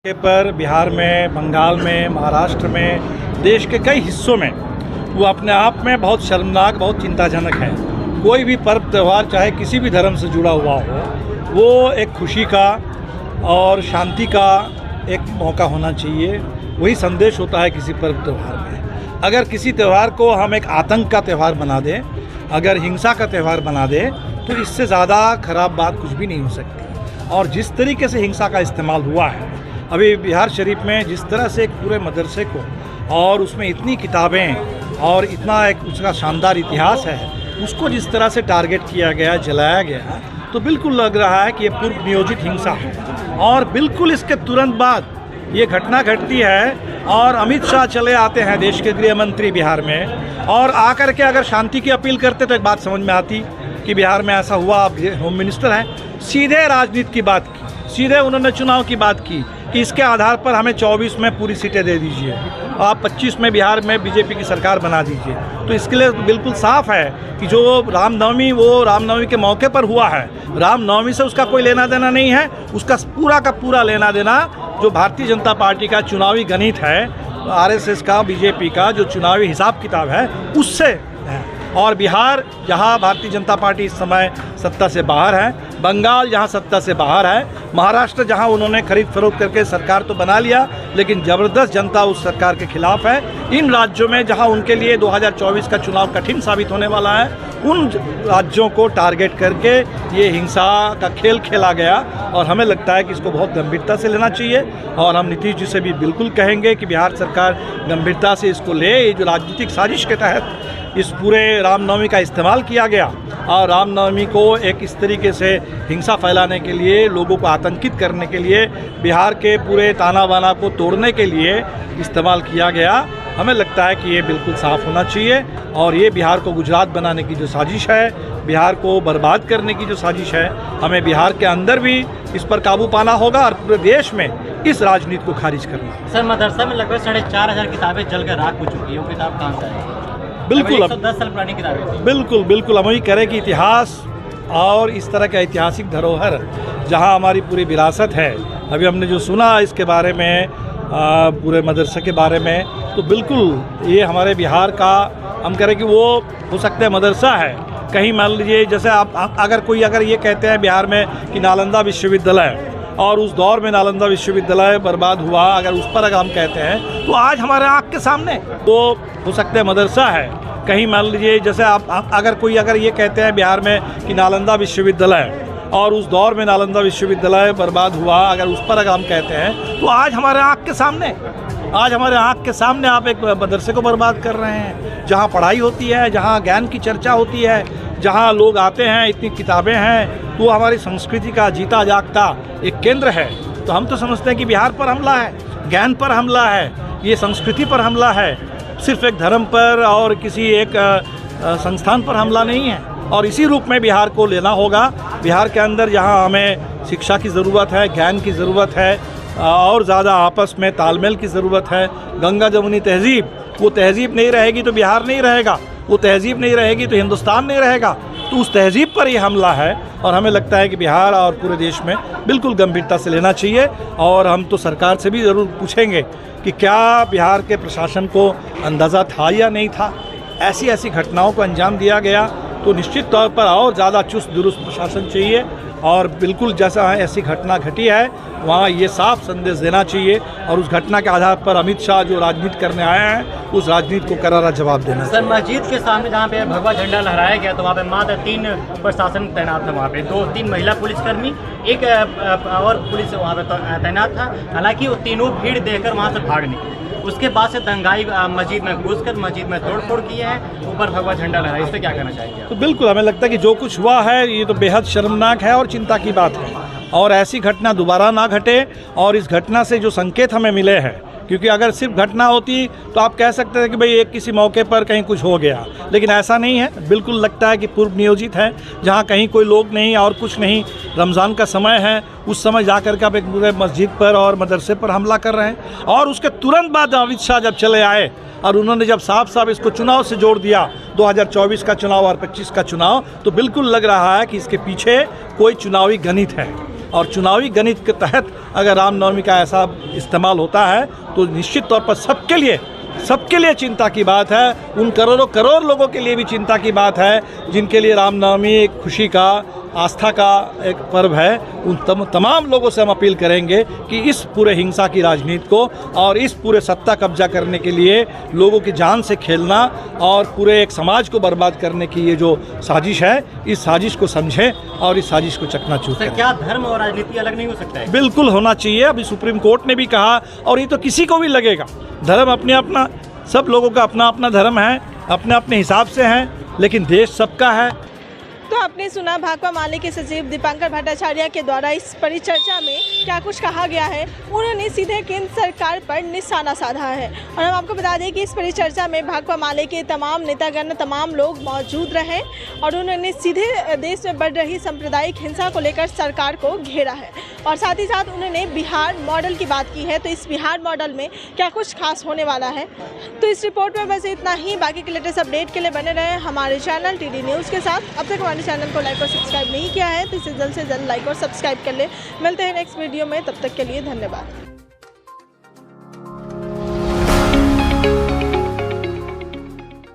पर बिहार में, बंगाल में, महाराष्ट्र में, देश के कई हिस्सों में वो अपने आप में बहुत शर्मनाक, बहुत चिंताजनक है। कोई भी पर्व त्यौहार चाहे किसी भी धर्म से जुड़ा हुआ हो, वो एक खुशी का और शांति का एक मौका होना चाहिए। वही संदेश होता है किसी पर्व त्यौहार में। अगर किसी त्यौहार को हम एक आतंक का त्यौहार बना दें, अगर हिंसा का त्यौहार बना दें, तो इससे ज़्यादा ख़राब बात कुछ भी नहीं हो सकती। और जिस तरीके से हिंसा का इस्तेमाल हुआ है अभी बिहार शरीफ में, जिस तरह से एक पूरे मदरसे को, और उसमें इतनी किताबें और इतना एक उसका शानदार इतिहास है, उसको जिस तरह से टारगेट किया गया, जलाया गया, तो बिल्कुल लग रहा है कि ये पूर्व नियोजित हिंसा है। और बिल्कुल इसके तुरंत बाद ये घटना घटती है और अमित शाह चले आते हैं, देश के गृह मंत्री बिहार में, और आकर के अगर शांति की अपील करते तो एक बात समझ में आती कि बिहार में ऐसा हुआ। आप होम मिनिस्टर हैं, सीधे राजनीति की बात की, सीधे उन्होंने चुनाव की बात की कि इसके आधार पर हमें 24 में पूरी सीटें दे दीजिए, आप 25 में बिहार में बीजेपी की सरकार बना दीजिए। तो इसके लिए बिल्कुल साफ है कि जो रामनवमी, वो रामनवमी के मौके पर हुआ है, रामनवमी से उसका कोई लेना देना नहीं है। उसका पूरा का पूरा लेना देना जो भारतीय जनता पार्टी का चुनावी गणित है, आरएसएस का, बीजेपी का जो चुनावी हिसाब किताब है, उससे है। और बिहार, जहां भारतीय जनता पार्टी इस समय सत्ता से बाहर है, बंगाल जहां सत्ता से बाहर है, महाराष्ट्र जहां उन्होंने खरीद फरोख्त करके सरकार तो बना लिया, लेकिन ज़बरदस्त जनता उस सरकार के खिलाफ है। इन राज्यों में जहां उनके लिए 2024 का चुनाव कठिन साबित होने वाला है, उन राज्यों को टारगेट करके ये हिंसा का खेल खेला गया। और हमें लगता है कि इसको बहुत गंभीरता से लेना चाहिए। और हम नीतीश जी से भी बिल्कुल कहेंगे कि बिहार सरकार गंभीरता से इसको ले। ये जो राजनीतिक साजिश के तहत इस पूरे रामनवमी का इस्तेमाल किया गया और रामनवमी को एक इस तरीके से हिंसा फैलाने के लिए, लोगों को आतंकित करने के लिए, बिहार के पूरे ताना बाना को तोड़ने के लिए इस्तेमाल किया गया, हमें लगता है कि ये बिल्कुल साफ़ होना चाहिए। और ये बिहार को गुजरात बनाने की जो साजिश है, बिहार को बर्बाद करने की जो साजिश है, हमें बिहार के अंदर भी इस पर काबू पाना होगा और पूरे देश में इस राजनीति को खारिज करना। सर, मदरसा में लगभग 4,500 किताबें जलकर राख हो चुकी है। वो किताब कहाँ से है? बिल्कुल, 110 साल पुरानी किताबें थी। बिल्कुल हम वही करें कि इतिहास और इस तरह का ऐतिहासिक धरोहर जहां हमारी पूरी विरासत है, अभी हमने जो सुना इसके बारे में, पूरे मदरसे के बारे में, तो बिल्कुल ये हमारे बिहार का, हम करें कि वो हो सकता है मदरसा है। कहीं मान लीजिए जैसे आप अगर ये कहते हैं बिहार में कि नालंदा विश्वविद्यालय, और उस दौर में नालंदा विश्वविद्यालय बर्बाद हुआ, अगर उस पर हम कहते हैं, तो आज हमारे आँख के सामने वो हो सकता है मदरसा है। कहीं मान लीजिए जैसे अगर ये कहते हैं बिहार में कि नालंदा विश्वविद्यालय, और उस दौर में नालंदा विश्वविद्यालय बर्बाद हुआ, अगर उस पर हम कहते हैं, तो आज हमारे आँख के सामने आप एक मदरसे को बर्बाद कर रहे हैं, जहाँ पढ़ाई होती है, जहाँ ज्ञान की चर्चा होती है, जहाँ लोग आते हैं, इतनी किताबें हैं, तो हमारी संस्कृति का जीता जागता एक केंद्र है। तो हम तो समझते हैं कि बिहार पर हमला है, ज्ञान पर हमला है, ये संस्कृति पर हमला है, सिर्फ एक धर्म पर और किसी एक संस्थान पर हमला नहीं है। और इसी रूप में बिहार को लेना होगा। बिहार के अंदर जहाँ हमें शिक्षा की ज़रूरत है, ज्ञान की ज़रूरत है, और ज़्यादा आपस में तालमेल की ज़रूरत है। गंगा जमुनी तहज़ीब, वो तहज़ीब नहीं रहेगी तो बिहार नहीं रहेगा, वो तहज़ीब नहीं रहेगी तो हिंदुस्तान नहीं रहेगा। तो उस तहज़ीब पर ये हमला है और हमें लगता है कि बिहार और पूरे देश में बिल्कुल गंभीरता से लेना चाहिए। और हम तो सरकार से भी ज़रूर पूछेंगे कि क्या बिहार के प्रशासन को अंदाज़ा था या नहीं था, ऐसी घटनाओं को अंजाम दिया गया, तो निश्चित तौर पर और ज़्यादा चुस्त दुरुस्त प्रशासन चाहिए। और बिल्कुल जैसा ऐसी घटना घटी है, वहाँ ये साफ संदेश देना चाहिए, और उस घटना के आधार पर अमित शाह जो राजनीति करने आए हैं, उस राजनीति को करारा जवाब देना चाहिए। सर, मस्जिद के सामने जहाँ पे भगवा झंडा लहराया गया, तो वहाँ पे मात्र 3 प्रशासन तैनात था। वहाँ पे 2-3 महिला पुलिसकर्मी, एक और पुलिस वहाँ पे तैनात था। हालांकि वो तीनों भीड़ देखकर वहाँ से भाग निकले। उसके बाद से दंगाई मस्जिद में घुसकर मस्जिद में तोड़-फोड़ किए हैं, ऊपर भगवा झंडा लहराया। इस पर क्या कहना चाहेंगे? तो बिल्कुल हमें लगता है कि जो कुछ हुआ है ये तो बेहद शर्मनाक है और चिंता की बात है, और ऐसी घटना दोबारा ना घटे। और इस घटना से जो संकेत हमें मिले हैं, क्योंकि अगर सिर्फ घटना होती तो आप कह सकते थे कि भाई एक किसी मौके पर कहीं कुछ हो गया, लेकिन ऐसा नहीं है। बिल्कुल लगता है कि पूर्व नियोजित है, जहाँ कहीं कोई लोग नहीं और कुछ नहीं, रमज़ान का समय है, उस समय जाकर के आप एक पूरे मस्जिद पर और मदरसे पर हमला कर रहे हैं। और उसके तुरंत बाद अमित शाह जब चले आए और उन्होंने जब साफ इसको चुनाव से जोड़ दिया, 2024 का चुनाव और 25 का चुनाव, तो बिल्कुल लग रहा है कि इसके पीछे कोई चुनावी गणित है। और चुनावी गणित के तहत अगर रामनवमी का ऐसा इस्तेमाल होता है तो निश्चित तौर पर सबके लिए चिंता की बात है। उन करोड़ों करोड़ लोगों के लिए भी चिंता की बात है जिनके लिए रामनवमी एक खुशी का, आस्था का एक पर्व है। उन तमाम लोगों से हम अपील करेंगे कि इस पूरे हिंसा की राजनीति को और इस पूरे सत्ता कब्जा करने के लिए लोगों की जान से खेलना और पूरे एक समाज को बर्बाद करने की ये जो साजिश है, इस साजिश को समझें और इस साजिश को चकनाचूर करें। क्या धर्म और राजनीति अलग नहीं हो सकता है? बिल्कुल होना चाहिए। अभी सुप्रीम कोर्ट ने भी कहा और ये तो किसी को भी लगेगा, धर्म अपने अपना, सब लोगों का अपना अपना धर्म है, अपने अपने हिसाब से हैं, लेकिन देश सबका है। तो आपने सुना भाकपा माले के सचिव दीपांकर भट्टाचार्य के द्वारा इस परिचर्चा में क्या कुछ कहा गया है। उन्होंने सीधे केंद्र सरकार पर निशाना साधा है और हम आपको बता दें कि इस परिचर्चा में भाकपा माले के तमाम नेतागण, तमाम लोग मौजूद रहे और उन्होंने सीधे देश में बढ़ रही सांप्रदायिक हिंसा को लेकर सरकार को घेरा है और साथ ही साथ उन्होंने बिहार मॉडल की बात की है। तो इस बिहार मॉडल में क्या कुछ खास होने वाला है, तो इस रिपोर्ट में बस इतना ही। बाकी के लेटेस्ट अपडेट के लिए बने रहे हमारे चैनल TD न्यूज़ के साथ। अब तक हमारे चैनल को लाइक और सब्सक्राइब नहीं किया है तो इसे जल्द से जल्द लाइक और सब्सक्राइब कर ले। मिलते हैं नेक्स्ट वीडियो में, तब तक के लिए धन्यवाद।